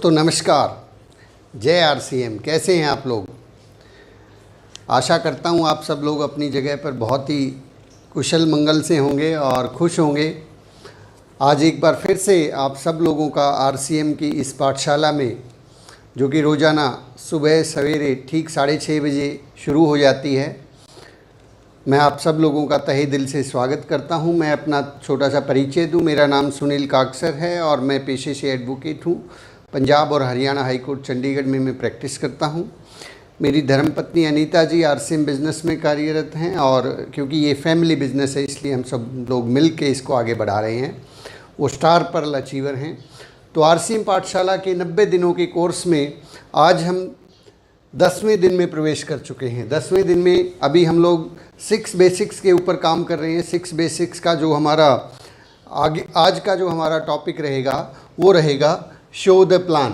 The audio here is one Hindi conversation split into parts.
दोस्तों नमस्कार। जय आरसीएम। कैसे हैं आप लोग? आशा करता हूं आप सब लोग अपनी जगह पर बहुत ही कुशल मंगल से होंगे और खुश होंगे। आज एक बार फिर से आप सब लोगों का आरसीएम की इस पाठशाला में, जो कि रोज़ाना सुबह सवेरे ठीक 6:30 बजे शुरू हो जाती है, मैं आप सब लोगों का तहे दिल से स्वागत करता हूं। मैं अपना छोटा सा परिचय दूं। मेरा नाम सुनील काकसर है और मैं पेशे से एडवोकेट हूं। पंजाब और हरियाणा हाई कोर्ट चंडीगढ़ में मैं प्रैक्टिस करता हूं। मेरी धर्मपत्नी अनीता जी आरसीएम बिज़नेस में कार्यरत हैं और क्योंकि ये फैमिली बिज़नेस है इसलिए हम सब लोग मिल के इसको आगे बढ़ा रहे हैं। वो स्टार पर्ल अचीवर हैं। तो आरसीएम पाठशाला के 90 दिनों के कोर्स में आज हम 10वें दिन में प्रवेश कर चुके हैं। 10वें दिन में अभी हम लोग 6 बेसिक्स के ऊपर काम कर रहे हैं। 6 बेसिक्स का जो हमारा आज का जो हमारा टॉपिक रहेगा वो रहेगा show the plan.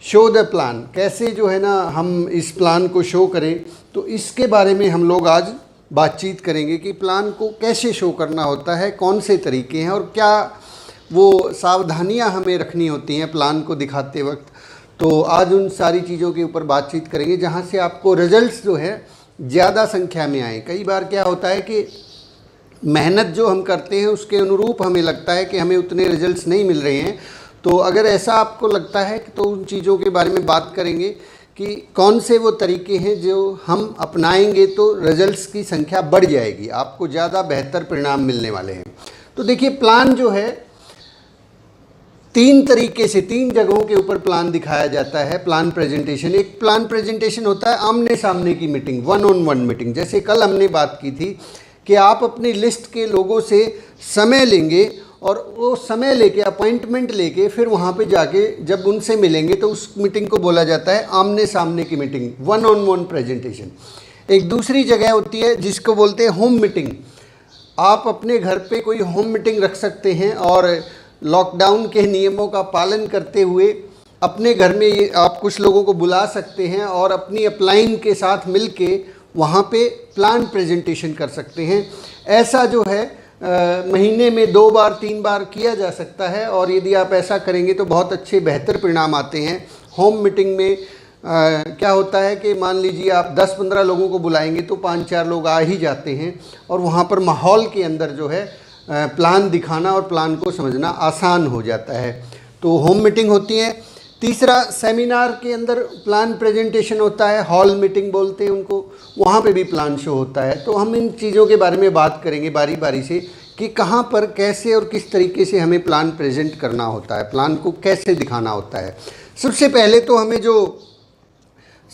Show the plan, कैसे जो है ना हम इस प्लान को शो करें, तो इसके बारे में हम लोग आज बातचीत करेंगे कि प्लान को कैसे शो करना होता है, कौन से तरीके हैं और क्या वो सावधानियां हमें रखनी होती हैं प्लान को दिखाते वक्त। तो आज उन सारी चीज़ों के ऊपर बातचीत करेंगे जहाँ से आपको रिजल्ट्स जो है ज़्यादा संख्या में आए। कई बार क्या होता है कि मेहनत जो हम करते हैं उसके अनुरूप हमें लगता है कि हमें उतने रिजल्ट्स नहीं मिल रहे हैं। तो अगर ऐसा आपको लगता है तो उन चीज़ों के बारे में बात करेंगे कि कौन से वो तरीके हैं जो हम अपनाएंगे तो रिजल्ट्स की संख्या बढ़ जाएगी, आपको ज़्यादा बेहतर परिणाम मिलने वाले हैं। तो देखिए, प्लान जो है 3 तरीके से 3 जगहों के ऊपर प्लान दिखाया जाता है। प्लान प्रेजेंटेशन, एक प्लान प्रेजेंटेशन होता है आमने सामने की मीटिंग, 1-on-1 मीटिंग। जैसे कल हमने बात की थी कि आप अपनी लिस्ट के लोगों से समय लेंगे और वो समय लेके अपॉइंटमेंट लेके फिर वहाँ पे जाके जब उनसे मिलेंगे तो उस मीटिंग को बोला जाता है आमने सामने की मीटिंग, 1-on-1 प्रेजेंटेशन। एक दूसरी जगह होती है जिसको बोलते हैं होम मीटिंग। आप अपने घर पे कोई होम मीटिंग रख सकते हैं और लॉकडाउन के नियमों का पालन करते हुए अपने घर में ये आप कुछ लोगों को बुला सकते हैं और अपनी अपलाइन के साथ मिल के वहाँ पे प्लान प्रेजेंटेशन कर सकते हैं। ऐसा जो है महीने में 2 बार 3 बार किया जा सकता है और यदि आप ऐसा करेंगे तो बहुत अच्छे बेहतर परिणाम आते हैं। होम मीटिंग में क्या होता है कि मान लीजिए आप 10-15 लोगों को बुलाएंगे तो 5-4 लोग आ ही जाते हैं और वहाँ पर माहौल के अंदर जो है प्लान दिखाना और प्लान को समझना आसान हो जाता है। तो होम मीटिंग होती है। तीसरा, सेमिनार के अंदर प्लान प्रेजेंटेशन होता है, हॉल मीटिंग बोलते हैं उनको, वहाँ पे भी प्लान शो होता है। तो हम इन चीज़ों के बारे में बात करेंगे बारी बारी से कि कहाँ पर कैसे और किस तरीके से हमें प्लान प्रेजेंट करना होता है, प्लान को कैसे दिखाना होता है। सबसे पहले तो हमें जो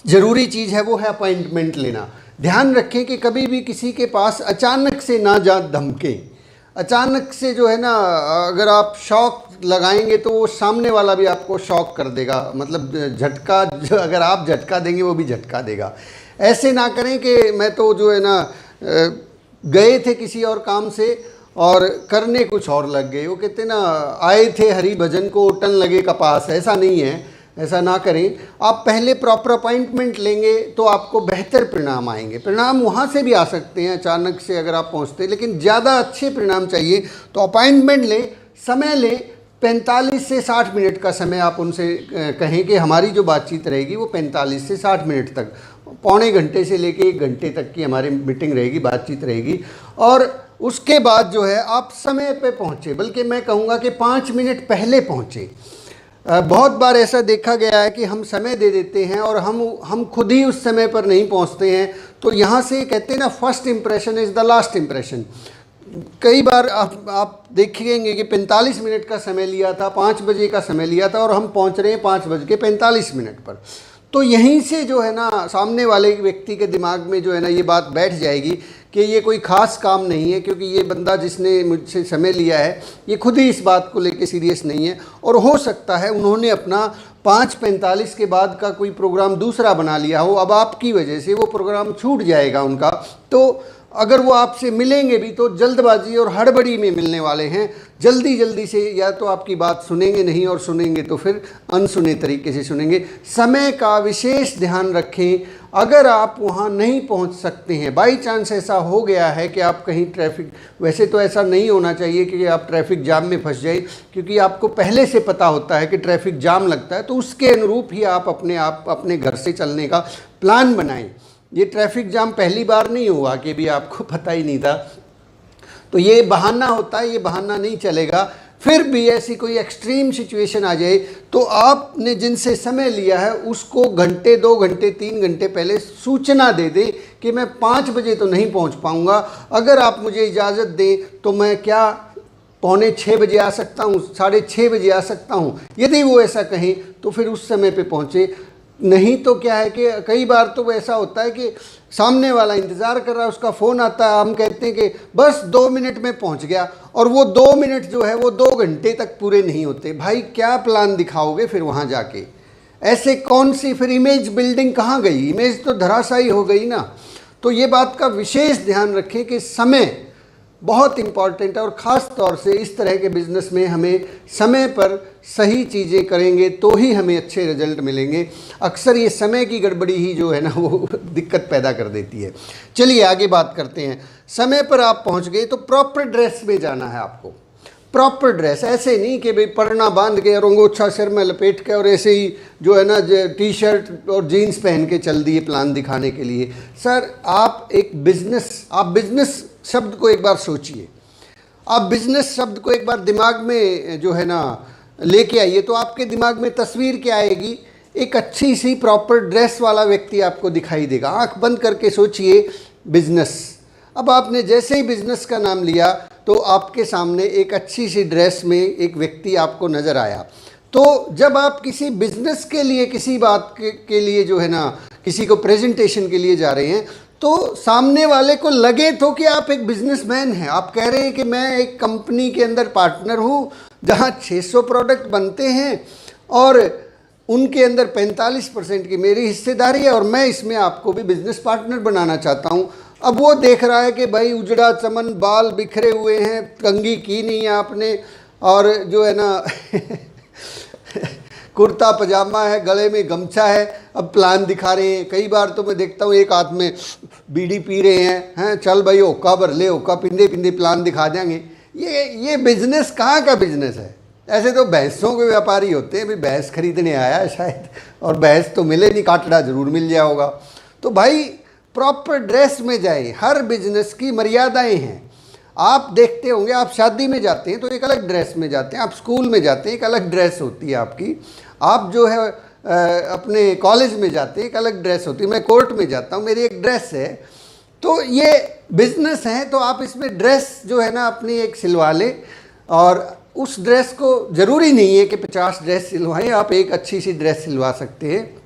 ज़रूरी चीज़ है वो है अपॉइंटमेंट लेना। ध्यान रखें कि कभी भी किसी के पास अचानक से ना जा धमके। अचानक से जो है ना, अगर आप शॉक लगाएंगे तो वो सामने वाला भी आपको शॉक कर देगा, मतलब झटका, अगर आप झटका देंगे वो भी झटका देगा। ऐसे ना करें कि मैं तो जो है ना गए थे किसी और काम से और करने कुछ और लग गए। वो कहते ना, आए थे हरि भजन को उठन लगे कपास। ऐसा नहीं है, ऐसा ना करें। आप पहले प्रॉपर अपॉइंटमेंट लेंगे तो आपको बेहतर परिणाम आएंगे। परिणाम वहाँ से भी आ सकते हैं अचानक से अगर आप पहुँचते हैं, लेकिन ज़्यादा अच्छे परिणाम चाहिए तो अपॉइंटमेंट लें, समय लें। 45 से 60 मिनट का समय आप उनसे कहें कि हमारी जो बातचीत रहेगी वो 45 से 60 मिनट तक, पौने घंटे से लेके 1 घंटे तक की हमारी मीटिंग रहेगी, बातचीत रहेगी। और उसके बाद जो है आप समय पे पहुँचे, बल्कि मैं कहूँगा कि 5 मिनट पहले पहुँचे। बहुत बार ऐसा देखा गया है कि हम समय दे देते हैं और हम खुद ही उस समय पर नहीं पहुंचते हैं। तो यहाँ से कहते हैं ना, first impression is the last impression. कई बार आप देखेंगे कि 45 मिनट का समय लिया था, 5 बजे का समय लिया था और हम पहुंच रहे हैं 5:45 पर। तो यहीं से जो है ना सामने वाले व्यक्ति के दिमाग में जो है ना ये बात बैठ जाएगी कि ये कोई ख़ास काम नहीं है, क्योंकि ये बंदा जिसने मुझसे समय लिया है ये खुद ही इस बात को लेके सीरियस नहीं है। और हो सकता है उन्होंने अपना 5:45 के बाद का कोई प्रोग्राम दूसरा बना लिया हो, अब आपकी वजह से वो प्रोग्राम छूट जाएगा उनका। तो अगर वो आपसे मिलेंगे भी तो जल्दबाजी और हड़बड़ी में मिलने वाले हैं, जल्दी जल्दी से या तो आपकी बात सुनेंगे नहीं, और सुनेंगे तो फिर अनसुने तरीके से सुनेंगे। समय का विशेष ध्यान रखें। अगर आप वहाँ नहीं पहुँच सकते हैं, बाई चांस ऐसा हो गया है कि आप कहीं ट्रैफिक, वैसे तो ऐसा नहीं होना चाहिए कि आप ट्रैफिक जाम में फंस जाए, क्योंकि आपको पहले से पता होता है कि ट्रैफिक जाम लगता है, तो उसके अनुरूप ही आप अपने घर से चलने का प्लान बनाएं। ये ट्रैफिक जाम पहली बार नहीं हुआ कि भी आपको पता ही नहीं था, तो ये बहाना होता है, ये बहाना नहीं चलेगा। फिर भी ऐसी कोई एक्सट्रीम सिचुएशन आ जाए तो आपने जिनसे समय लिया है उसको घंटे, 2 घंटे, 3 घंटे पहले सूचना दे दें कि मैं 5 बजे तो नहीं पहुंच पाऊंगा, अगर आप मुझे इजाज़त दें तो मैं क्या 5:45 बजे आ सकता हूँ, 6:30 बजे आ सकता हूँ। यदि वो ऐसा कहें तो फिर उस समय पे पहुँचे। नहीं तो क्या है कि कई बार तो ऐसा होता है कि सामने वाला इंतज़ार कर रहा है, उसका फ़ोन आता है, हम कहते हैं कि बस 2 मिनट में पहुंच गया, और वो 2 मिनट जो है वो 2 घंटे तक पूरे नहीं होते। भाई क्या प्लान दिखाओगे फिर वहाँ जाके? ऐसे कौन सी फिर इमेज बिल्डिंग कहाँ गई? इमेज तो धराशायी हो गई ना। तो ये बात का विशेष ध्यान रखें कि समय बहुत इम्पॉर्टेंट है, और ख़ास तौर से इस तरह के बिज़नेस में हमें समय पर सही चीज़ें करेंगे तो ही हमें अच्छे रिजल्ट मिलेंगे। अक्सर ये समय की गड़बड़ी ही जो है ना वो दिक्कत पैदा कर देती है। चलिए आगे बात करते हैं। समय पर आप पहुंच गए तो प्रॉपर ड्रेस में जाना है आपको। प्रॉपर ड्रेस, ऐसे नहीं कि भाई परना बांध के और अंगोछा सिर में लपेट के और ऐसे ही जो है ना टी शर्ट और जीन्स पहन के चल दिए प्लान दिखाने के लिए। सर आप बिज़नेस शब्द को एक बार सोचिए, आप बिज़नेस शब्द को एक बार दिमाग में जो है ना लेके आइए, तो आपके दिमाग में तस्वीर क्या आएगी? एक अच्छी सी प्रॉपर ड्रेस वाला व्यक्ति आपको दिखाई देगा। आंख बंद करके सोचिए बिज़नेस। अब आपने जैसे ही बिज़नेस का नाम लिया तो आपके सामने एक अच्छी सी ड्रेस में एक व्यक्ति आपको नज़र आया। तो जब आप किसी बिज़नेस के लिए, किसी बात के लिए जो है ना किसी को प्रेजेंटेशन के लिए जा रहे हैं, तो सामने वाले को लगे तो कि आप एक बिजनेसमैन हैं। आप कह रहे हैं कि मैं एक कंपनी के अंदर पार्टनर हूं जहां 600 प्रोडक्ट बनते हैं और उनके अंदर 45% की मेरी हिस्सेदारी है, और मैं इसमें आपको भी बिजनेस पार्टनर बनाना चाहता हूं। अब वो देख रहा है कि भाई उजड़ा चमन, बाल बिखरे हुए हैं, कंघी की नहीं है आपने, और जो है ना कुर्ता पजामा है, गले में गमछा है, अब प्लान दिखा रहे हैं। कई बार तो मैं देखता हूँ एक हाथ में बीड़ी पी रहे हैं, चल भाई ओका भर ले, ओका पिंदे पिंदे प्लान दिखा देंगे। ये बिजनेस कहाँ का बिजनेस है? ऐसे तो भैंसों के व्यापारी होते हैं, भाई भैंस खरीदने आया है शायद, और भैंस तो मिले नहीं, काटड़ा जरूर मिल जाया होगा। तो भाई प्रॉपर ड्रेस में जाए, हर बिजनेस की मर्यादाएँ हैं। आप देखते होंगे, आप शादी में जाते हैं तो एक अलग ड्रेस में जाते हैं, आप स्कूल में जाते हैं एक अलग ड्रेस होती है आपकी, आप जो है अपने कॉलेज में जाते हैं एक अलग ड्रेस होती है, मैं कोर्ट में जाता हूँ मेरी एक ड्रेस है। तो ये बिजनेस है, तो आप इसमें ड्रेस जो है ना अपनी एक सिलवा लें, और उस ड्रेस को ज़रूरी नहीं है कि 50 ड्रेस सिलवाएं, आप एक अच्छी सी ड्रेस सिलवा सकते हैं।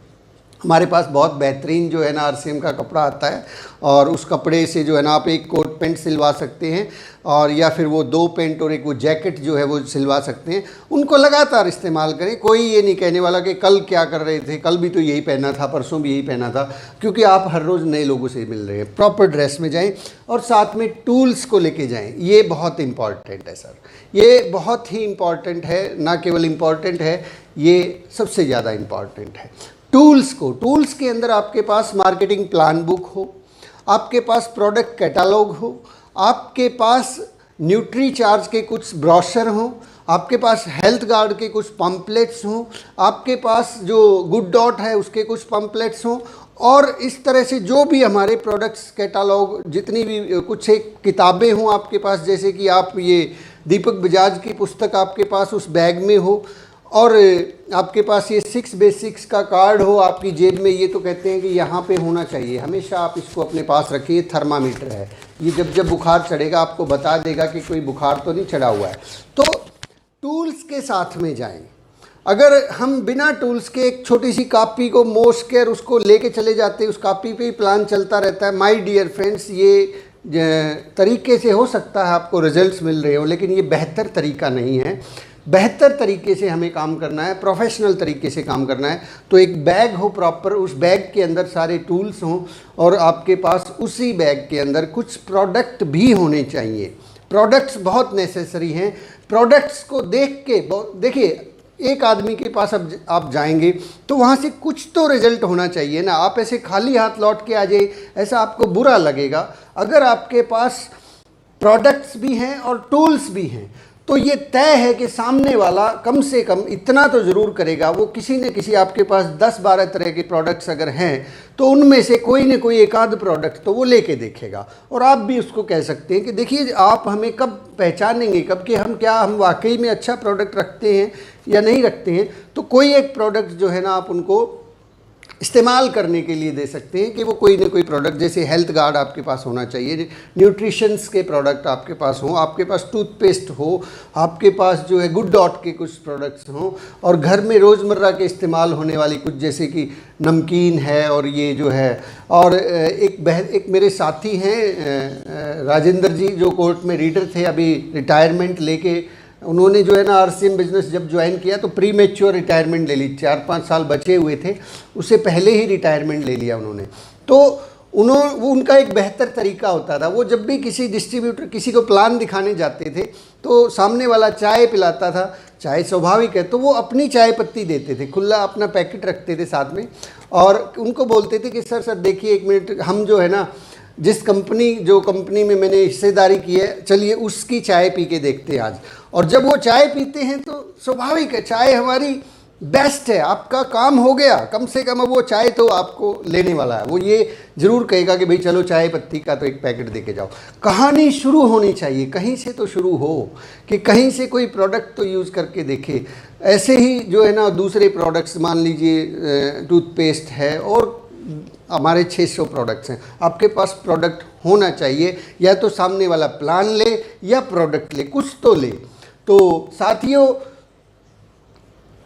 हमारे पास बहुत बेहतरीन जो है ना RCM का कपड़ा आता है, और उस कपड़े से जो है ना आप एक कोट पैंट सिलवा सकते हैं, और या फिर वो 2 पैंट और एक वो जैकेट जो है वो सिलवा सकते हैं। उनको लगातार इस्तेमाल करें। कोई ये नहीं कहने वाला कि कल क्या कर रहे थे, कल भी तो यही पहना था, परसों भी यही पहना था, क्योंकि आप हर रोज़ नए लोगों से मिल रहे हैं। प्रॉपर ड्रेस में जाएँ और साथ में टूल्स को लेके जाएँ, ये बहुत इम्पॉर्टेंट है सर, ये बहुत ही इम्पॉर्टेंट है। ना केवल इम्पॉर्टेंट है, ये सबसे ज़्यादा इम्पॉर्टेंट है। टूल्स के अंदर आपके पास मार्केटिंग प्लान बुक हो, आपके पास प्रोडक्ट कैटालॉग हो, आपके पास न्यूट्री चार्ज के कुछ ब्रोशर हों, आपके पास हेल्थ गार्ड के कुछ पम्पलेट्स हों, आपके पास जो गुड डॉट है उसके कुछ पम्पलेट्स हों, और इस तरह से जो भी हमारे प्रोडक्ट्स कैटालॉग, जितनी भी कुछ एक किताबें हों आपके पास, जैसे कि आप ये दीपक बजाज की पुस्तक आपके पास उस बैग में हो, और आपके पास ये 6 बेसिक्स का कार्ड हो आपकी जेब में। ये तो कहते हैं कि यहाँ पे होना चाहिए, हमेशा आप इसको अपने पास रखिए। थर्मामीटर है, ये जब जब बुखार चढ़ेगा आपको बता देगा कि कोई बुखार तो नहीं चढ़ा हुआ है। तो टूल्स के साथ में जाएं। अगर हम बिना टूल्स के एक छोटी सी कॉपी को मोश कर उसको लेके चले जाते हैं, उस कॉपी पे ही प्लान चलता रहता है, माय डियर फ्रेंड्स, ये तरीके से हो सकता है आपको रिजल्ट्स मिल रहे हो, लेकिन ये बेहतर तरीका नहीं है। बेहतर तरीके से हमें काम करना है, प्रोफेशनल तरीके से काम करना है, तो एक बैग हो प्रॉपर, उस बैग के अंदर सारे टूल्स हों और आपके पास उसी बैग के अंदर कुछ प्रोडक्ट भी होने चाहिए। प्रोडक्ट्स बहुत नेसेसरी हैं। प्रोडक्ट्स को देख के देखिए, एक आदमी के पास अब आप जाएंगे तो वहाँ से कुछ तो रिजल्ट होना चाहिए ना। आप ऐसे खाली हाथ लौट के आ जाइए, ऐसा आपको बुरा लगेगा। अगर आपके पास प्रोडक्ट्स भी हैं और टूल्स भी हैं तो ये तय है कि सामने वाला कम से कम इतना तो ज़रूर करेगा, वो किसी न किसी, आपके पास 10-12 तरह के प्रोडक्ट्स अगर हैं तो उनमें से कोई न कोई एक आध प्रोडक्ट तो वो लेके देखेगा। और आप भी उसको कह सकते हैं कि देखिए, आप हमें कब पहचानेंगे, कब कि हम वाकई में अच्छा प्रोडक्ट रखते हैं या नहीं रखते हैं, तो कोई एक प्रोडक्ट जो है ना आप उनको इस्तेमाल करने के लिए दे सकते हैं कि वो कोई ना कोई प्रोडक्ट, जैसे हेल्थ गार्ड आपके पास होना चाहिए, न्यूट्रिशंस के प्रोडक्ट आपके पास हों, आपके पास टूथपेस्ट हो, आपके पास जो है गुड डॉट के कुछ प्रोडक्ट्स हों, और घर में रोज़मर्रा के इस्तेमाल होने वाली कुछ, जैसे कि नमकीन है और ये जो है। और एक मेरे साथी हैं राजेंद्र जी, जो कोर्ट में रीडर थे, अभी रिटायरमेंट लेके उन्होंने जो है ना RCM बिजनेस जब ज्वाइन किया तो प्री मैच्योर रिटायरमेंट ले ली, 4-5 साल बचे हुए थे, उससे पहले ही रिटायरमेंट ले लिया उन्होंने। तो वो उनका एक बेहतर तरीका होता था, वो जब भी किसी डिस्ट्रीब्यूटर, किसी को प्लान दिखाने जाते थे तो सामने वाला चाय पिलाता था, चाय स्वाभाविक है, तो वो अपनी चाय पत्ती देते थे, खुला अपना पैकेट रखते थे साथ में, और उनको बोलते थे कि सर देखिए 1 मिनट, हम जो है ना जिस कंपनी में मैंने हिस्सेदारी की है, चलिए उसकी चाय पी के देखते हैं आज। और जब वो चाय पीते हैं तो स्वाभाविक है, चाय हमारी बेस्ट है, आपका काम हो गया, कम से कम अब वो चाय तो आपको लेने वाला है, वो ये ज़रूर कहेगा कि भाई चलो चाय पत्ती का तो एक पैकेट दे के जाओ। कहानी शुरू होनी चाहिए, कहीं से तो शुरू हो, कि कहीं से कोई प्रोडक्ट तो यूज़ करके देखे। ऐसे ही जो है ना दूसरे प्रोडक्ट्स, मान लीजिए टूथपेस्ट है और हमारे 600 प्रोडक्ट्स हैं, आपके पास प्रोडक्ट होना चाहिए, या तो सामने वाला प्लान ले या प्रोडक्ट ले, कुछ तो ले। तो साथियों,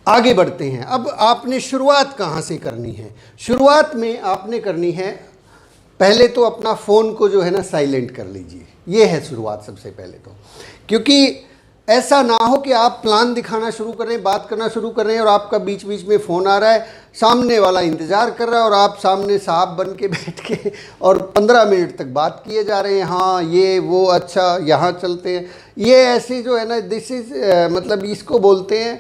आगे बढ़ते हैं। अब आपने शुरुआत कहाँ से करनी है? शुरुआत में आपने करनी है, पहले तो अपना फ़ोन को जो है ना साइलेंट कर लीजिए, ये है शुरुआत सबसे पहले तो। क्योंकि ऐसा ना हो कि आप प्लान दिखाना शुरू कर रहे हैं, बात करना शुरू कर रहे हैं और आपका बीच बीच में फ़ोन आ रहा है, सामने वाला इंतज़ार कर रहा है और आप सामने साहब बन के बैठ के और 15 मिनट तक बात किए जा रहे हैं, हाँ ये वो, अच्छा यहाँ चलते हैं। ये ऐसी जो है ना, दिस इज़ मतलब इसको बोलते हैं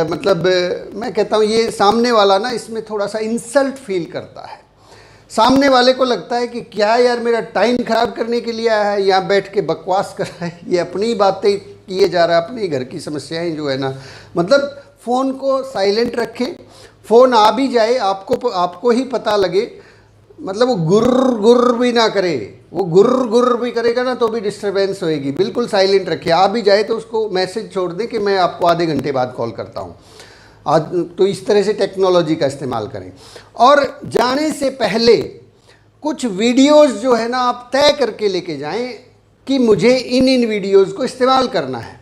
मतलब मैं कहता हूँ ये सामने वाला ना इसमें थोड़ा सा इंसल्ट फील करता है। सामने वाले को लगता है कि क्या यार मेरा टाइम ख़राब करने के लिए आया है, यहाँ बैठ के बकवास कर रहा है, ये अपनी बातें किए जा रहा है, अपने घर की समस्याएं जो है ना। मतलब फ़ोन को साइलेंट रखें, फ़ोन आ भी जाए आपको ही पता लगे, मतलब वो गुर्र गुर्र भी ना करे, वो गुर्र गुर्र भी करेगा ना तो भी डिस्टर्बेंस होएगी। बिल्कुल साइलेंट रखिए, आ भी जाए तो उसको मैसेज छोड़ दें कि मैं आपको आधे घंटे बाद कॉल करता हूँ। आज तो इस तरह से टेक्नोलॉजी का इस्तेमाल करें। और जाने से पहले कुछ वीडियोस जो है ना आप तय करके लेके जाएं कि मुझे इन वीडियोस को इस्तेमाल करना है।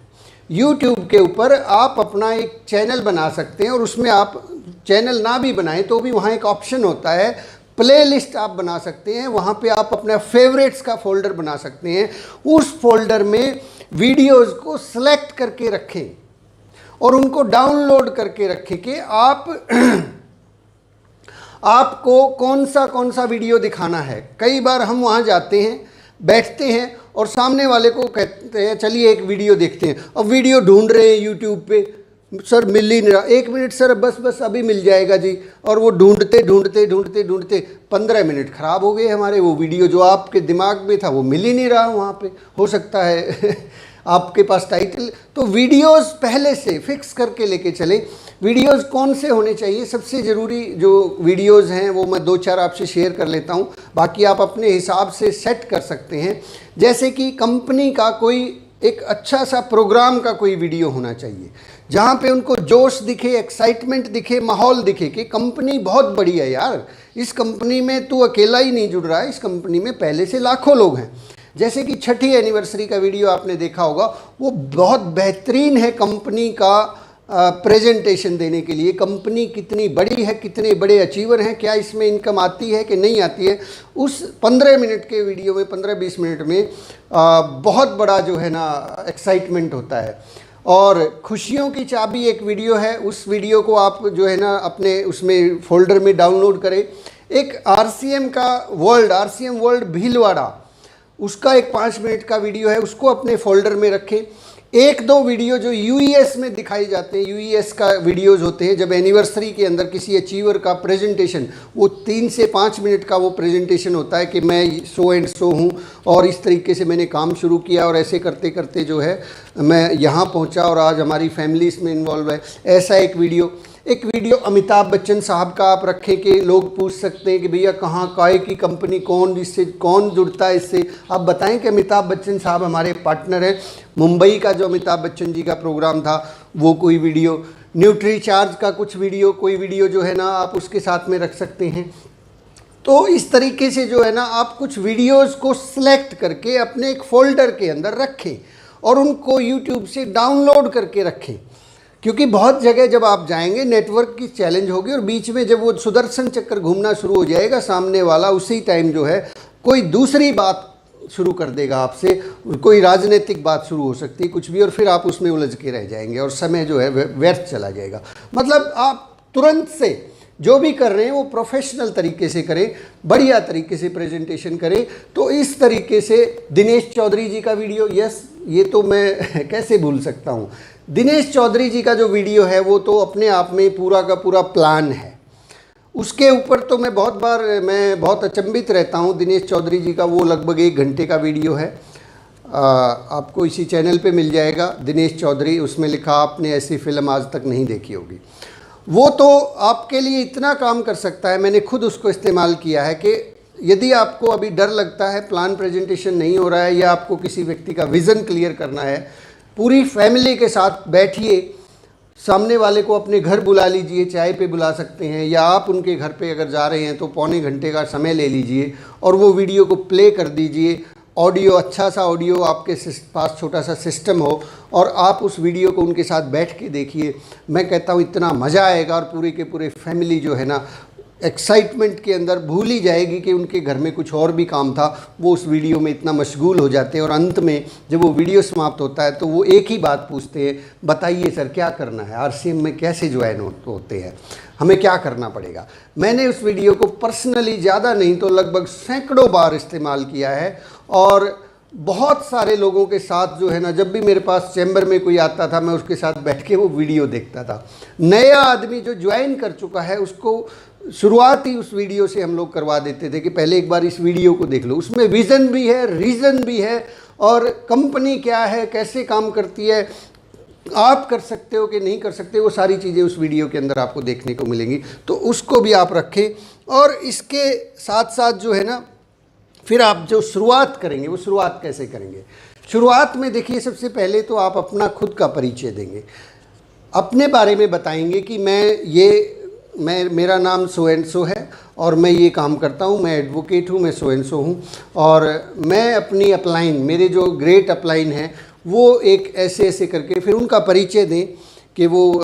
YouTube के ऊपर आप अपना एक चैनल बना सकते हैं और उसमें आप चैनल ना भी बनाएं तो भी वहाँ एक ऑप्शन होता है, प्लेलिस्ट आप बना सकते हैं, वहाँ पे आप अपना फेवरेट्स का फोल्डर बना सकते हैं। उस फोल्डर में वीडियोस को सिलेक्ट करके रखें और उनको डाउनलोड करके रखें कि आपको कौन सा वीडियो दिखाना है। कई बार हम वहाँ जाते हैं, बैठते हैं और सामने वाले को कहते हैं चलिए एक वीडियो देखते हैं, अब वीडियो ढूंढ रहे हैं यूट्यूब पे, सर मिल ही नहीं रहा, 1 मिनट सर बस अभी मिल जाएगा जी, और वो ढूंढते 15 मिनट ख़राब हो गए हमारे। वो वीडियो जो आपके दिमाग में था वो मिल ही नहीं रहा वहाँ पे। हो सकता है आपके पास टाइटल, तो वीडियोस पहले से फिक्स करके लेके चलें। वीडियोस कौन से होने चाहिए? सबसे ज़रूरी जो वीडियोस हैं वो मैं 2-4 आपसे शेयर कर लेता हूँ, बाकी आप अपने हिसाब से सेट कर सकते हैं। जैसे कि कंपनी का कोई एक अच्छा सा प्रोग्राम का कोई वीडियो होना चाहिए जहाँ पे उनको जोश दिखे, एक्साइटमेंट दिखे, माहौल दिखे कि कंपनी बहुत बड़ी है यार, इस कंपनी में तू अकेला ही नहीं जुड़ रहा है, इस कंपनी में पहले से लाखों लोग हैं। जैसे कि 6ठी एनिवर्सरी का वीडियो आपने देखा होगा, वो बहुत बेहतरीन है कंपनी का प्रेजेंटेशन देने के लिए कंपनी कितनी बड़ी है, कितने बड़े अचीवर हैं, क्या इसमें इनकम आती है कि नहीं आती है, उस 15 मिनट के वीडियो में 15-20 मिनट में बहुत बड़ा जो है ना एक्साइटमेंट होता है। और खुशियों की चाबी एक वीडियो है, उस वीडियो को आप जो है ना अपने उसमें फोल्डर में डाउनलोड करें। एक आरसीएम वर्ल्ड भीलवाड़ा, उसका एक 5 मिनट का वीडियो है, उसको अपने फोल्डर में रखें। 1-2 वीडियो जो यूईएस में दिखाई जाते हैं, यूईएस का वीडियोस होते हैं, जब एनिवर्सरी के अंदर किसी अचीवर का प्रेजेंटेशन, वो 3 से 5 मिनट का वो प्रेजेंटेशन होता है कि मैं सो एंड सो हूँ और इस तरीके से मैंने काम शुरू किया और ऐसे करते करते जो है मैं यहाँ पहुँचा और आज हमारी फैमिली इसमें इन्वॉल्व है। ऐसा एक वीडियो अमिताभ बच्चन साहब का आप रखें कि लोग पूछ सकते हैं कि भैया कहाँ काय की कंपनी, कौन जुड़ता है इससे, आप बताएं कि अमिताभ बच्चन साहब हमारे पार्टनर हैं। मुंबई का जो अमिताभ बच्चन जी का प्रोग्राम था वो कोई वीडियो, न्यूट्री चार्ज का कोई वीडियो जो है ना आप उसके साथ में रख सकते हैं। तो इस तरीके से जो है ना आप कुछ वीडियोज़ को सिलेक्ट करके अपने एक फ़ोल्डर के अंदर रखें और उनको यूट्यूब से डाउनलोड करके रखें, क्योंकि बहुत जगह जब आप जाएंगे नेटवर्क की चैलेंज होगी और बीच में जब वो सुदर्शन चक्कर घूमना शुरू हो जाएगा, सामने वाला उसी टाइम जो है कोई दूसरी बात शुरू कर देगा आपसे, कोई राजनीतिक बात शुरू हो सकती है, कुछ भी, और फिर आप उसमें उलझ के रह जाएंगे और समय जो है व्यर्थ चला जाएगा। मतलब आप तुरंत से जो भी कर रहे हैं वो प्रोफेशनल तरीके से करें, बढ़िया तरीके से प्रेजेंटेशन करें। तो इस तरीके से दिनेश चौधरी जी का वीडियो, यस ये तो मैं कैसे भूल सकता हूँ, दिनेश चौधरी जी का जो वीडियो है वो तो अपने आप में पूरा का पूरा प्लान है। उसके ऊपर तो मैं बहुत अचंभित रहता हूँ। दिनेश चौधरी जी का वो लगभग 1 घंटे का वीडियो है, आपको इसी चैनल पे मिल जाएगा, दिनेश चौधरी, उसमें लिखा आपने ऐसी फिल्म आज तक नहीं देखी होगी। वो तो आपके लिए इतना काम कर सकता है, मैंने खुद उसको इस्तेमाल किया है कि यदि आपको अभी डर लगता है, प्लान प्रेजेंटेशन नहीं हो रहा है या आपको किसी व्यक्ति का विज़न क्लियर करना है, पूरी फैमिली के साथ बैठिए, सामने वाले को अपने घर बुला लीजिए, चाय पे बुला सकते हैं, या आप उनके घर पे अगर जा रहे हैं तो पौने घंटे का समय ले लीजिए और वो वीडियो को प्ले कर दीजिए। ऑडियो, अच्छा सा ऑडियो, आपके पास छोटा सा सिस्टम हो और आप उस वीडियो को उनके साथ बैठ के देखिए। मैं कहता हूँ इतना मज़ा आएगा और पूरे के पूरे फैमिली जो है ना एक्साइटमेंट के अंदर भूल ही जाएगी कि उनके घर में कुछ और भी काम था, वो उस वीडियो में इतना मशगूल हो जाते हैं और अंत में जब वो वीडियो समाप्त होता है तो वो एक ही बात पूछते हैं, बताइए सर क्या करना है, आरसीएम में कैसे ज्वाइन होते हैं, हमें क्या करना पड़ेगा। मैंने उस वीडियो को पर्सनली ज़्यादा नहीं तो लगभग सैकड़ों बार इस्तेमाल किया है और बहुत सारे लोगों के साथ जो है ना, जब भी मेरे पास चैम्बर में कोई आता था मैं उसके साथ बैठ के वो वीडियो देखता था। नया आदमी जो ज्वाइन कर चुका है उसको शुरुआत ही उस वीडियो से हम लोग करवा देते थे कि पहले एक बार इस वीडियो को देख लो, उसमें विज़न भी है, रीज़न भी है और कंपनी क्या है, कैसे काम करती है, आप कर सकते हो कि नहीं कर सकते, वो सारी चीज़ें उस वीडियो के अंदर आपको देखने को मिलेंगी। तो उसको भी आप रखें और इसके साथ साथ जो है ना फिर आप जो शुरुआत करेंगे वो शुरुआत कैसे करेंगे। शुरुआत में देखिए, सबसे पहले तो आप अपना खुद का परिचय देंगे, अपने बारे में बताएंगे कि मेरा नाम सो एंड सो है और मैं ये काम करता हूँ, मैं एडवोकेट हूँ, मैं सो एंड सो हूँ और मैं अपनी अपलाइन, मेरे जो ग्रेट अपलाइन है वो एक ऐसे करके फिर उनका परिचय दें कि वो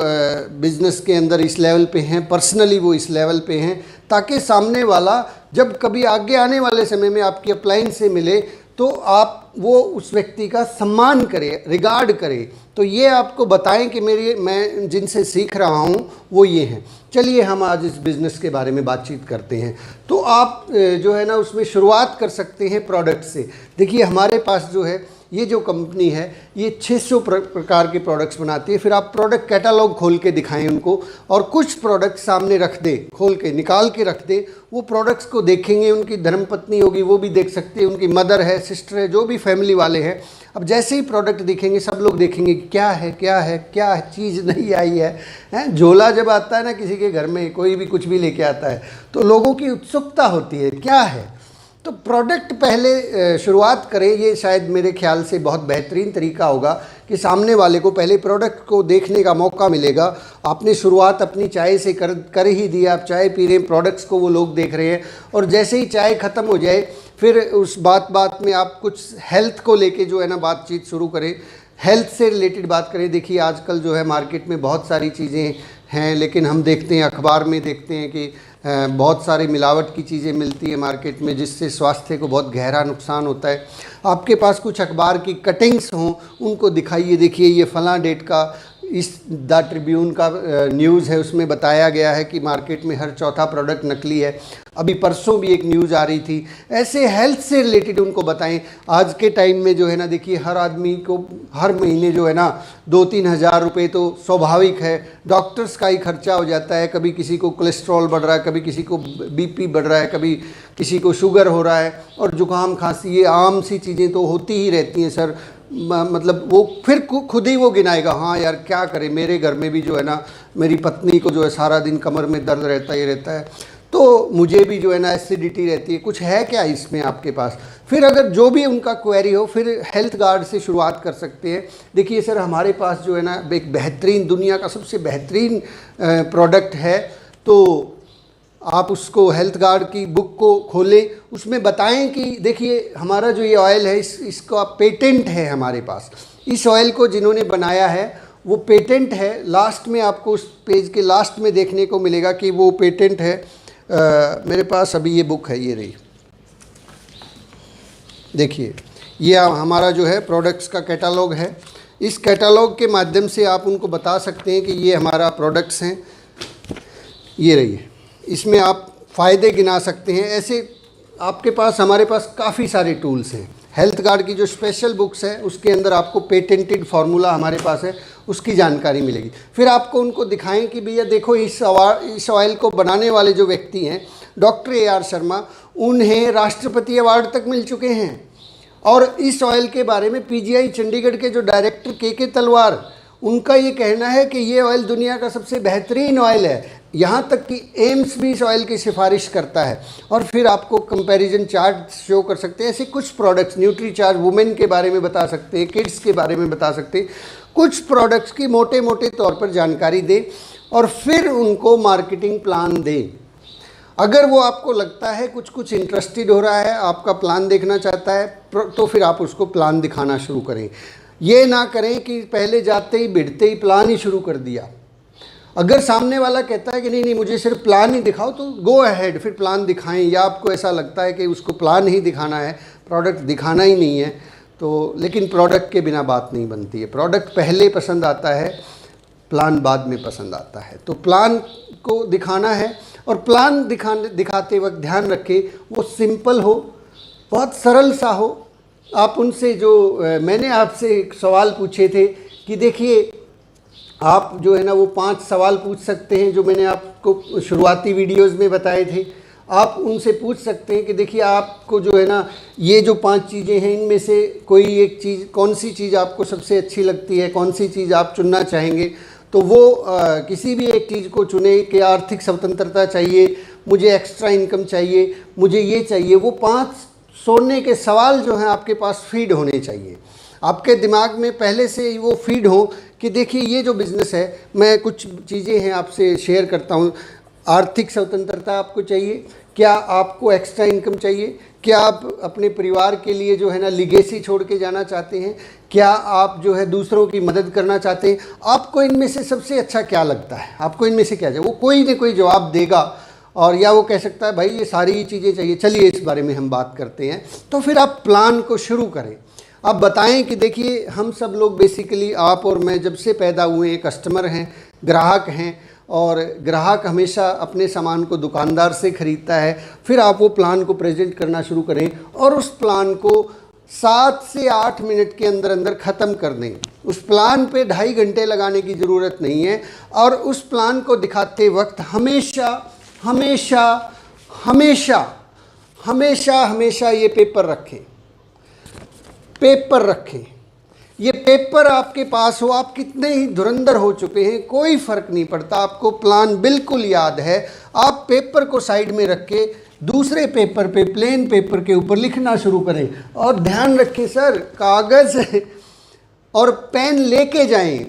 बिज़नेस के अंदर इस लेवल पे हैं, पर्सनली वो इस लेवल पे हैं, ताकि सामने वाला जब कभी आगे आने वाले समय में आपकी अपलाइन से मिले तो आप वो उस व्यक्ति का सम्मान करें, रिगार्ड करें। तो ये आपको बताएं कि मैं जिनसे सीख रहा हूँ वो ये हैं। चलिए हम आज इस बिज़नेस के बारे में बातचीत करते हैं। तो आप जो है ना उसमें शुरुआत कर सकते हैं प्रोडक्ट से। देखिए हमारे पास जो है ये जो कंपनी है ये 600 प्रकार के प्रोडक्ट्स बनाती है। फिर आप प्रोडक्ट कैटलॉग खोल के दिखाएं उनको और कुछ प्रोडक्ट सामने रख दें, खोल के निकाल के रख दें। वो प्रोडक्ट्स को देखेंगे, उनकी धर्मपत्नी होगी वो भी देख सकती है, उनकी मदर है, सिस्टर है, जो भी फैमिली वाले हैं। अब जैसे ही प्रोडक्ट दिखेंगे सब लोग देखेंगे क्या है चीज़ नहीं आई है। झोला जब आता है ना किसी के घर में, कोई भी कुछ भी लेके आता है तो लोगों की उत्सुकता होती है क्या है। तो प्रोडक्ट पहले शुरुआत करें, ये शायद मेरे ख्याल से बहुत बेहतरीन तरीका होगा कि सामने वाले को पहले प्रोडक्ट को देखने का मौका मिलेगा। आपने शुरुआत अपनी चाय से कर ही दी, आप चाय पी रहे हैं, प्रोडक्ट्स को वो लोग देख रहे हैं और जैसे ही चाय ख़त्म हो जाए फिर उस बात में आप कुछ हेल्थ को लेके जो है ना बातचीत शुरू करें। हेल्थ से रिलेटेड बात करें, देखिए आजकल जो है मार्केट में बहुत सारी चीज़ें हैं, लेकिन हम देखते हैं अखबार में देखते हैं कि बहुत सारी मिलावट की चीज़ें मिलती है मार्केट में, जिससे स्वास्थ्य को बहुत गहरा नुकसान होता है। आपके पास कुछ अखबार की कटिंग्स हों, उनको दिखाइए। देखिए ये फलां डेट का इस द ट्रिब्यून का न्यूज़ है, उसमें बताया गया है कि मार्केट में हर चौथा प्रोडक्ट नकली है। अभी परसों भी एक न्यूज़ आ रही थी। ऐसे हेल्थ से रिलेटेड उनको बताएं। आज के टाइम में जो है ना, देखिए हर आदमी को हर महीने जो है ना 2-3 हज़ार रुपये तो स्वाभाविक है, डॉक्टर्स का ही खर्चा हो जाता है। कभी किसी को कोलेस्ट्रॉल बढ़ रहा है, कभी किसी को बीपी बढ़ रहा है, कभी किसी को शुगर हो रहा है, और जुकाम खांसी ये आम सी चीज़ें तो होती ही रहती हैं सर। मतलब वो फिर खुद ही वो गिनाएगा, हाँ यार क्या करें, मेरे घर में भी जो है ना मेरी पत्नी को जो है सारा दिन कमर में दर्द रहता ही रहता है, तो मुझे भी जो है ना एसिडिटी रहती है, कुछ है क्या इसमें आपके पास। फिर अगर जो भी उनका क्वेरी हो, फिर हेल्थ गार्ड से शुरुआत कर सकते हैं। देखिए सर हमारे पास जो है ना एक बेहतरीन, दुनिया का सबसे बेहतरीन प्रोडक्ट है, तो आप उसको हेल्थ गार्ड की बुक को खोलें, उसमें बताएं कि देखिए हमारा जो ये ऑयल है इसका पेटेंट है हमारे पास। इस ऑयल को जिन्होंने बनाया है वो पेटेंट है। लास्ट में आपको उस पेज के लास्ट में देखने को मिलेगा कि वो पेटेंट है। मेरे पास अभी ये बुक है, ये रही, देखिए ये हमारा जो है प्रोडक्ट्स का कैटलॉग है। इस कैटलॉग के माध्यम से आप उनको बता सकते हैं कि ये हमारा प्रोडक्ट्स हैं, ये रही, इसमें आप फ़ायदे गिना सकते हैं। ऐसे आपके पास, हमारे पास काफ़ी सारे टूल्स हैं। हेल्थ गार्ड की जो स्पेशल बुक्स है उसके अंदर आपको पेटेंटेड फार्मूला हमारे पास है, उसकी जानकारी मिलेगी। फिर आपको उनको दिखाएं कि भैया देखो इस ऑयल को बनाने वाले जो व्यक्ति हैं डॉक्टर AR शर्मा, उन्हें राष्ट्रपति अवार्ड तक मिल चुके हैं। और इस ऑयल के बारे में PGI चंडीगढ़ के जो डायरेक्टर के तलवार, उनका ये कहना है कि ये ऑयल दुनिया का सबसे बेहतरीन ऑयल है। यहाँ तक कि एम्स भी इस ऑयल की सिफारिश करता है। और फिर आपको कंपैरिजन चार्ट शो कर सकते हैं। ऐसे कुछ प्रोडक्ट्स, न्यूट्री चार्ज वुमेन के बारे में बता सकते हैं, किड्स के बारे में बता सकते हैं, कुछ प्रोडक्ट्स की मोटे मोटे तौर पर जानकारी दें और फिर उनको मार्केटिंग प्लान दें। अगर वो आपको लगता है कुछ इंटरेस्टेड हो रहा है, आपका प्लान देखना चाहता है, तो फिर आप उसको प्लान दिखाना शुरू करें। ये ना करें कि पहले जाते ही भिड़ते ही प्लान ही शुरू कर दिया। अगर सामने वाला कहता है कि नहीं मुझे सिर्फ प्लान ही दिखाओ, तो गो अहेड, फिर प्लान दिखाएं। या आपको ऐसा लगता है कि उसको प्लान ही दिखाना है, प्रोडक्ट दिखाना ही नहीं है, तो लेकिन प्रोडक्ट के बिना बात नहीं बनती है। प्रोडक्ट पहले पसंद आता है, प्लान बाद में पसंद आता है। तो प्लान को दिखाना है, और प्लान दिखाते वक्त ध्यान रखें वो सिंपल हो, बहुत सरल सा हो। आप उनसे जो मैंने आपसे एक सवाल पूछे थे कि देखिए आप जो है ना वो 5 सवाल पूछ सकते हैं, जो मैंने आपको शुरुआती वीडियोस में बताए थे। आप उनसे पूछ सकते हैं कि देखिए आपको जो है ना ये जो 5 चीज़ें हैं, इनमें से कोई एक चीज़, कौन सी चीज़ आपको सबसे अच्छी लगती है, कौन सी चीज़ आप चुनना चाहेंगे। तो वो किसी भी एक चीज़ को चुने कि आर्थिक स्वतंत्रता चाहिए, मुझे एक्स्ट्रा इनकम चाहिए, मुझे ये चाहिए। वो 5 सोने के सवाल जो हैं आपके पास फीड होने चाहिए। आपके दिमाग में पहले से ही वो फीड हो कि देखिए ये जो बिज़नेस है, मैं कुछ चीज़ें हैं आपसे शेयर करता हूँ। आर्थिक स्वतंत्रता आपको चाहिए, क्या आपको एक्स्ट्रा इनकम चाहिए, क्या आप अपने परिवार के लिए जो है ना लिगेसी छोड़ के जाना चाहते हैं, क्या आप जो है दूसरों की मदद करना चाहते हैं, आपको इनमें से सबसे अच्छा क्या लगता है, आपको इनमें से क्या चाहिए। वो कोई ना कोई जवाब देगा, और या वो कह सकता है भाई ये सारी चीज़ें चाहिए, चलिए इस बारे में हम बात करते हैं। तो फिर आप प्लान को शुरू करें। आप बताएं कि देखिए हम सब लोग बेसिकली, आप और मैं जब से पैदा हुए हैं कस्टमर हैं, ग्राहक हैं, और ग्राहक हमेशा अपने सामान को दुकानदार से ख़रीदता है। फिर आप वो प्लान को प्रेजेंट करना शुरू करें और उस प्लान को 7 से 8 मिनट के अंदर अंदर ख़त्म कर दें। उस प्लान पे 2.5 घंटे लगाने की ज़रूरत नहीं है। और उस प्लान को दिखाते वक्त हमेशा हमेशा हमेशा हमेशा हमेशा ये पेपर रखें, पेपर रखें। ये पेपर आपके पास हो, आप कितने ही धुरंधर हो चुके हैं कोई फ़र्क नहीं पड़ता, आपको प्लान बिल्कुल याद है। आप पेपर को साइड में रख के दूसरे पेपर पे, प्लेन पेपर के ऊपर लिखना शुरू करें। और ध्यान रखें सर, कागज़ और पेन लेके जाएं।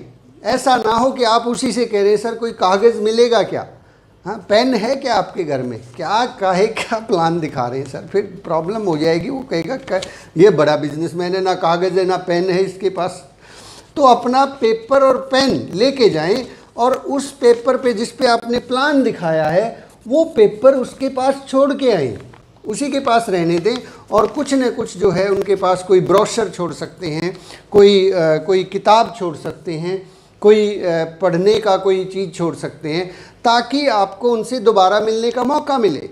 ऐसा ना हो कि आप उसी से कह रहे हैं सर कोई कागज़ मिलेगा क्या, हाँ पेन है क्या आपके घर में, क्या काहे क्या प्लान दिखा रहे हैं सर, फिर प्रॉब्लम हो जाएगी। वो कहेगा ये बड़ा बिजनेसमैन है, ना कागज़ है ना पेन है इसके पास। तो अपना पेपर और पेन लेके जाएं और उस पेपर पे जिस पे आपने प्लान दिखाया है वो पेपर उसके पास छोड़ के आएं, उसी के पास रहने दें। और कुछ न कुछ जो है उनके पास कोई ब्रोशर छोड़ सकते हैं, कोई किताब छोड़ सकते हैं, कोई पढ़ने का कोई चीज़ छोड़ सकते हैं, ताकि आपको उनसे दोबारा मिलने का मौका मिले।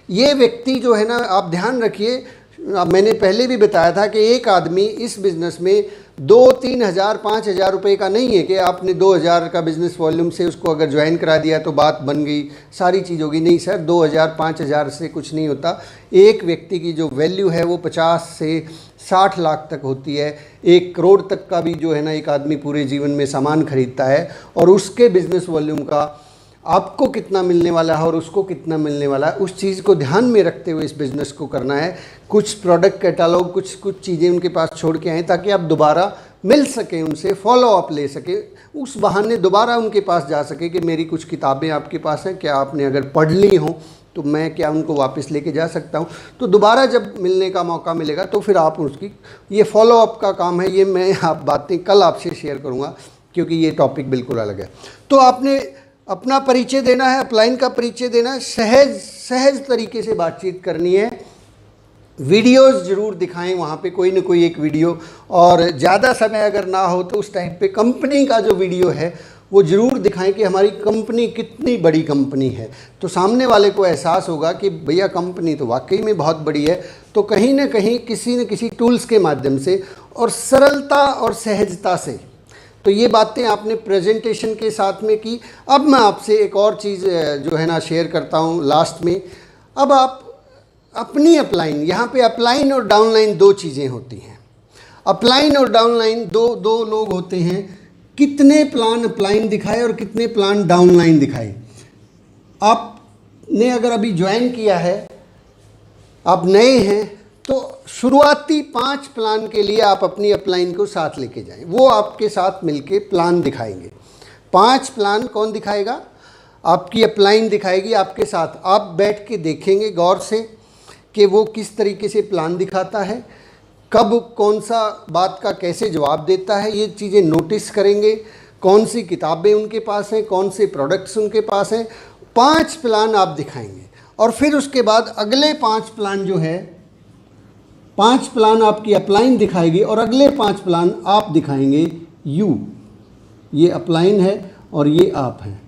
ये व्यक्ति जो है ना, आप ध्यान रखिए, मैंने पहले भी बताया था कि एक आदमी इस बिज़नेस में 2-3 हज़ार 5 हज़ार रुपये का नहीं है कि आपने 2,000 का बिज़नेस वॉल्यूम से उसको अगर ज्वाइन करा दिया तो बात बन गई, सारी चीज़ होगी। नहीं सर, 2,000 5 हज़ार से कुछ नहीं होता। एक व्यक्ति की जो वैल्यू है वो 50 से 60 लाख तक होती है। 1 करोड़ तक का भी जो है ना एक आदमी पूरे जीवन में सामान खरीदता है, और उसके बिज़नेस वॉल्यूम का आपको कितना मिलने वाला है और उसको कितना मिलने वाला है, उस चीज़ को ध्यान में रखते हुए इस बिज़नेस को करना है। कुछ प्रोडक्ट कैटालॉग, कुछ चीज़ें उनके पास छोड़ के आएँ ताकि आप दोबारा मिल सकें, उनसे फॉलो अप ले सकें, उस बहाने दोबारा उनके पास जा सके कि मेरी कुछ किताबें आपके पास हैं, क्या आपने अगर पढ़ ली हों तो मैं क्या उनको वापस लेके जा सकता हूँ। तो दोबारा जब मिलने का मौका मिलेगा तो फिर आप उसकी, ये फॉलो अप का काम है। ये मैं आप बातें कल आपसे शेयर करूँगा क्योंकि ये टॉपिक बिल्कुल अलग है। तो आपने अपना परिचय देना है, अपलाइन का परिचय देना है, सहज तरीके से बातचीत करनी है। वीडियोस ज़रूर दिखाएं, वहाँ पे कोई ना कोई एक वीडियो, और ज़्यादा समय अगर ना हो तो उस टाइम पे कंपनी का जो वीडियो है वो ज़रूर दिखाएं कि हमारी कंपनी कितनी बड़ी कंपनी है। तो सामने वाले को एहसास होगा कि भैया कंपनी तो वाकई में बहुत बड़ी है। तो कहीं ना कहीं किसी न किसी टूल्स के माध्यम से और सरलता और सहजता से, तो ये बातें आपने प्रेजेंटेशन के साथ में की। अब मैं आपसे एक और चीज़ जो है ना शेयर करता हूँ लास्ट में। अब आप अपनी अपलाइन, यहाँ पे अपलाइन और डाउनलाइन 2 चीज़ें होती हैं। अपलाइन और डाउनलाइन दो लोग होते हैं। कितने प्लान अपलाइन दिखाए और कितने प्लान डाउनलाइन दिखाए। आपने अगर अभी ज्वाइन किया है, आप नए हैं, तो शुरुआती 5 प्लान के लिए आप अपनी अपलाइन को साथ लेके जाएं। वो आपके साथ मिलके प्लान दिखाएंगे। 5 प्लान कौन दिखाएगा? आपकी अपलाइन दिखाएगी आपके साथ। आप बैठ के देखेंगे गौर से कि वो किस तरीके से प्लान दिखाता है, कब कौन सा बात का कैसे जवाब देता है, ये चीज़ें नोटिस करेंगे। कौन सी किताबें उनके पास हैं, कौन से प्रोडक्ट्स उनके पास हैं। 5 प्लान आप दिखाएंगे, और फिर उसके बाद अगले 5 प्लान जो है, 5 प्लान आपकी अपलाइन दिखाएगी और अगले 5 प्लान आप दिखाएंगे यू। ये अपलाइन है और ये आप हैं।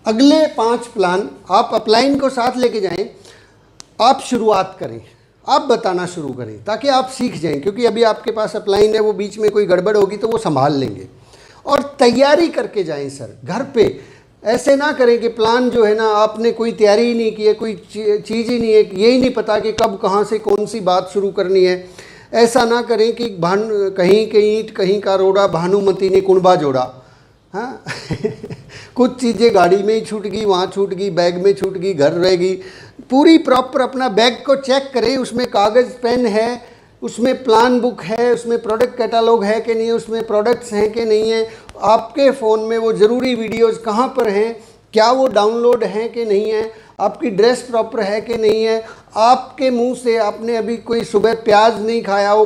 अगले 5 प्लान आप अपलाइन को साथ लेके जाएं। आप शुरुआत करें, आप बताना शुरू करें ताकि आप सीख जाएं, क्योंकि अभी आपके पास अपलाइन है, वो बीच में कोई गड़बड़ होगी तो वो संभाल लेंगे। और तैयारी करके जाएं सर, घर पे ऐसे ना करें कि प्लान जो है ना आपने कोई तैयारी ही नहीं की है, कोई चीज़ ही नहीं है, यही नहीं पता कि कब कहाँ से कौन सी बात शुरू करनी है। ऐसा ना करें कि कहीं के ईंट कहीं का रोड़ा, भानुमती ने कुंबा जोड़ा। हाँ कुछ चीज़ें गाड़ी में ही छूट गई, वहाँ छूट गई, बैग में छूट गई, घर रह गई। पूरी प्रॉपर अपना बैग को चेक करें, उसमें कागज़ पेन है, उसमें प्लान बुक है, उसमें प्रोडक्ट कैटालॉग है कि नहीं, उसमें प्रोडक्ट्स हैं कि नहीं है, आपके फ़ोन में वो ज़रूरी वीडियोज़ कहाँ पर हैं, क्या वो डाउनलोड हैं कि नहीं है, आपकी ड्रेस प्रॉपर है कि नहीं है, आपके मुंह से आपने अभी कोई सुबह प्याज नहीं खाया हो,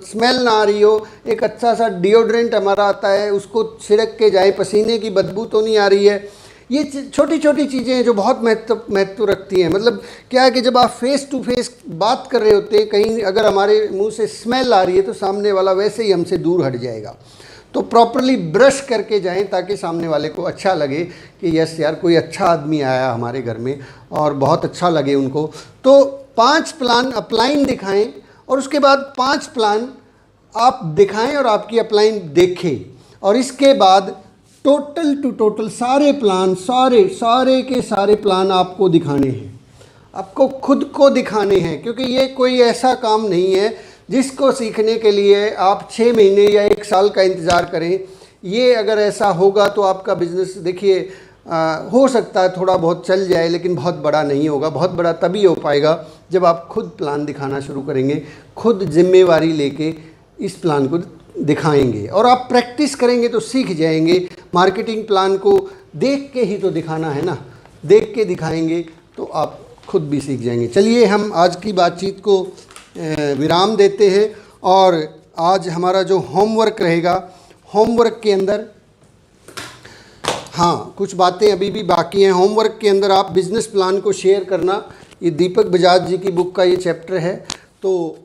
स्मेल ना आ रही हो, एक अच्छा सा डिओड्रेंट हमारा आता है उसको छिड़क के जाए, पसीने की बदबू तो नहीं आ रही है। ये छोटी छोटी चीज़ें हैं जो बहुत महत्व रखती हैं। मतलब क्या है कि जब आप फेस टू फेस बात कर रहे होते हैं, कहीं अगर हमारे मुंह से स्मेल आ रही है तो सामने वाला वैसे ही हमसे दूर हट जाएगा। तो प्रॉपरली ब्रश करके जाएं ताकि सामने वाले को अच्छा लगे कि यस यार कोई अच्छा आदमी आया हमारे घर में, और बहुत अच्छा लगे उनको। तो 5 प्लान अपलाइन दिखाएं और उसके बाद 5 प्लान आप दिखाएं और आपकी अपलाइन देखें, और इसके बाद टोटल टू टोटल सारे प्लान, सारे के सारे प्लान आपको दिखाने हैं, आपको खुद को दिखाने हैं। क्योंकि ये कोई ऐसा काम नहीं है जिसको सीखने के लिए आप 6 महीने या 1 साल का इंतज़ार करें। ये अगर ऐसा होगा तो आपका बिज़नेस देखिए हो सकता है थोड़ा बहुत चल जाए, लेकिन बहुत बड़ा नहीं होगा। बहुत बड़ा तभी हो पाएगा जब आप खुद प्लान दिखाना शुरू करेंगे, खुद जिम्मेवारी लेके इस प्लान को दिखाएंगे, और आप प्रैक्टिस करेंगे तो सीख जाएंगे। मार्केटिंग प्लान को देख के ही तो दिखाना है ना, देख के दिखाएंगे तो आप खुद भी सीख जाएंगे। चलिए हम आज की बातचीत को विराम देते हैं, और आज हमारा जो होमवर्क रहेगा, होमवर्क के अंदर, हाँ कुछ बातें अभी भी बाकी हैं। होमवर्क के अंदर आप बिजनेस प्लान को शेयर करना, ये दीपक बजाज जी की बुक का ये चैप्टर है, तो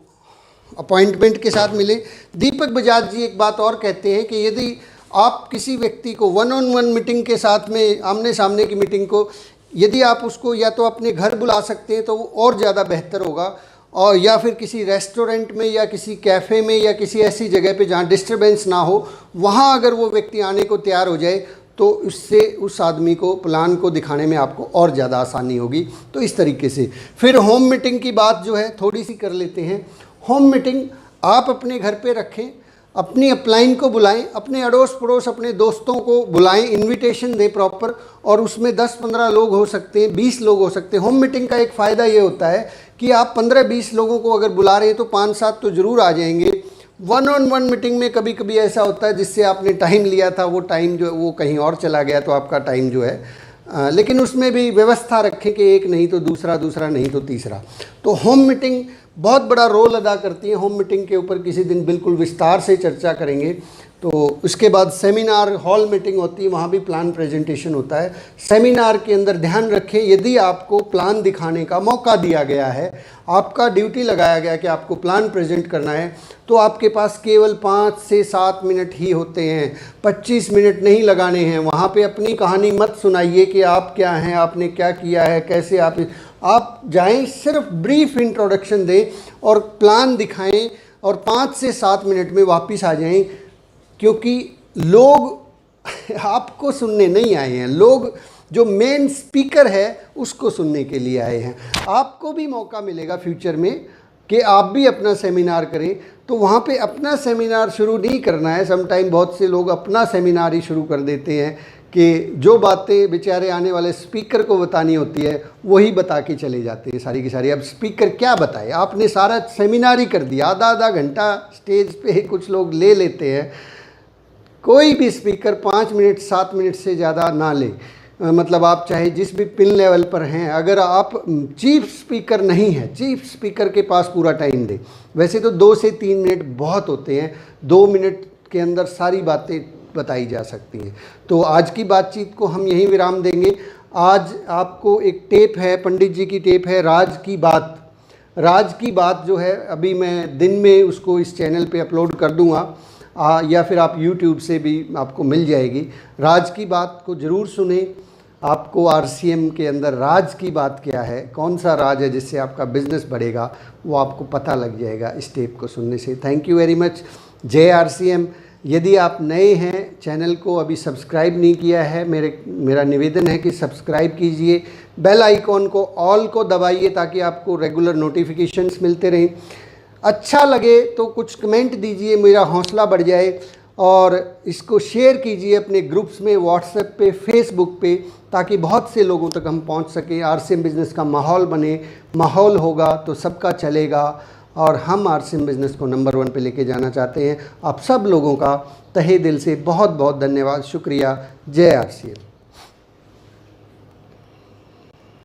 अपॉइंटमेंट के साथ मिले। दीपक बजाज जी एक बात और कहते हैं कि यदि आप किसी व्यक्ति को 1-on-1 मीटिंग के साथ में, आमने सामने की मीटिंग को, यदि आप उसको या तो अपने घर बुला सकते हैं तो वो और ज़्यादा बेहतर होगा, और या फिर किसी रेस्टोरेंट में या किसी कैफ़े में या किसी ऐसी जगह पे जहाँ डिस्टरबेंस ना हो, वहाँ अगर वो व्यक्ति आने को तैयार हो जाए तो उससे उस आदमी को प्लान को दिखाने में आपको और ज़्यादा आसानी होगी। तो इस तरीके से फिर होम मीटिंग की बात जो है थोड़ी सी कर लेते हैं। होम मीटिंग आप अपने घर पे रखें, अपनी अपलाइन को बुलाएं, अपने अड़ोस पड़ोस अपने दोस्तों को बुलाएं, इनविटेशन दें प्रॉपर, और उसमें 10-15 लोग हो सकते हैं, 20 लोग हो सकते हैं। होम मीटिंग का एक फ़ायदा ये होता है कि आप 15-20 लोगों को अगर बुला रहे हैं तो 5-7 तो ज़रूर आ जाएंगे। 1-on-1 मीटिंग में कभी कभी ऐसा होता है जिससे आपने टाइम लिया था वो टाइम जो है वो कहीं और चला गया, तो आपका टाइम जो है लेकिन उसमें भी व्यवस्था रखें कि एक नहीं तो दूसरा, दूसरा नहीं तो तीसरा। तो होम मीटिंग बहुत बड़ा रोल अदा करती है। होम मीटिंग के ऊपर किसी दिन बिल्कुल विस्तार से चर्चा करेंगे। तो उसके बाद सेमिनार हॉल मीटिंग होती है, वहाँ भी प्लान प्रेजेंटेशन होता है। सेमिनार के अंदर ध्यान रखें, यदि आपको प्लान दिखाने का मौका दिया गया है, आपका ड्यूटी लगाया गया कि आपको प्लान प्रेजेंट करना है, तो आपके पास केवल 5 से 7 मिनट ही होते हैं, 25 मिनट नहीं लगाने हैं। वहाँ पे अपनी कहानी मत सुनाइए कि आप क्या हैं, आपने क्या किया है, कैसे आप जाएं, सिर्फ ब्रीफ इंट्रोडक्शन दें और प्लान दिखाएं और 5 से 7 मिनट में वापस आ जाएं, क्योंकि लोग आपको सुनने नहीं आए हैं, लोग जो मेन स्पीकर है उसको सुनने के लिए आए हैं। आपको भी मौका मिलेगा फ्यूचर में कि आप भी अपना सेमिनार करें, तो वहाँ पे अपना सेमिनार शुरू नहीं करना है। समटाइम बहुत से लोग अपना सेमिनार ही शुरू कर देते हैं कि जो बातें बेचारे आने वाले स्पीकर को बतानी होती है वही बता के चले जाते हैं सारी की सारी। अब स्पीकर क्या बताए, आपने सारा सेमिनार ही कर दिया, आधा घंटा स्टेज पे कुछ लोग ले लेते हैं। कोई भी स्पीकर 5 मिनट 7 मिनट से ज़्यादा ना ले, मतलब आप चाहे जिस भी पिन लेवल पर हैं, अगर आप चीफ स्पीकर नहीं हैं, चीफ स्पीकर के पास पूरा टाइम दें। वैसे तो 2 से 3 मिनट बहुत होते हैं, 2 मिनट के अंदर सारी बातें बताई जा सकती हैं। तो आज की बातचीत को हम यहीं विराम देंगे। आज आपको एक टेप है, पंडित जी की टेप है, राज की बात। राज की बात जो है अभी मैं दिन में उसको इस चैनल पे अपलोड कर दूँगा, या फिर आप YouTube से भी आपको मिल जाएगी। राज की बात को ज़रूर सुने। आपको RCM के अंदर राज की बात क्या है, कौन सा राज है जिससे आपका बिज़नेस बढ़ेगा, वो आपको पता लग जाएगा इस टेप को सुनने से। Thank you very much. जय RCM। यदि आप नए हैं, चैनल को अभी सब्सक्राइब नहीं किया है, मेरा निवेदन है कि सब्सक्राइब कीजिए, बेल आइकॉन को ऑल को दबाइए ताकि आपको रेगुलर नोटिफिकेशंस मिलते रहें। अच्छा लगे तो कुछ कमेंट दीजिए, मेरा हौसला बढ़ जाए, और इसको शेयर कीजिए अपने ग्रुप्स में, व्हाट्सएप पे, फेसबुक पे, ताकि बहुत से लोगों तक हम पहुंच सकें। RCM बिज़नेस का माहौल बने, माहौल होगा तो सबका चलेगा, और हम RCM बिज़नेस को नंबर 1 पे लेके जाना चाहते हैं। आप सब लोगों का तहे दिल से बहुत बहुत धन्यवाद, शुक्रिया। जय RCM।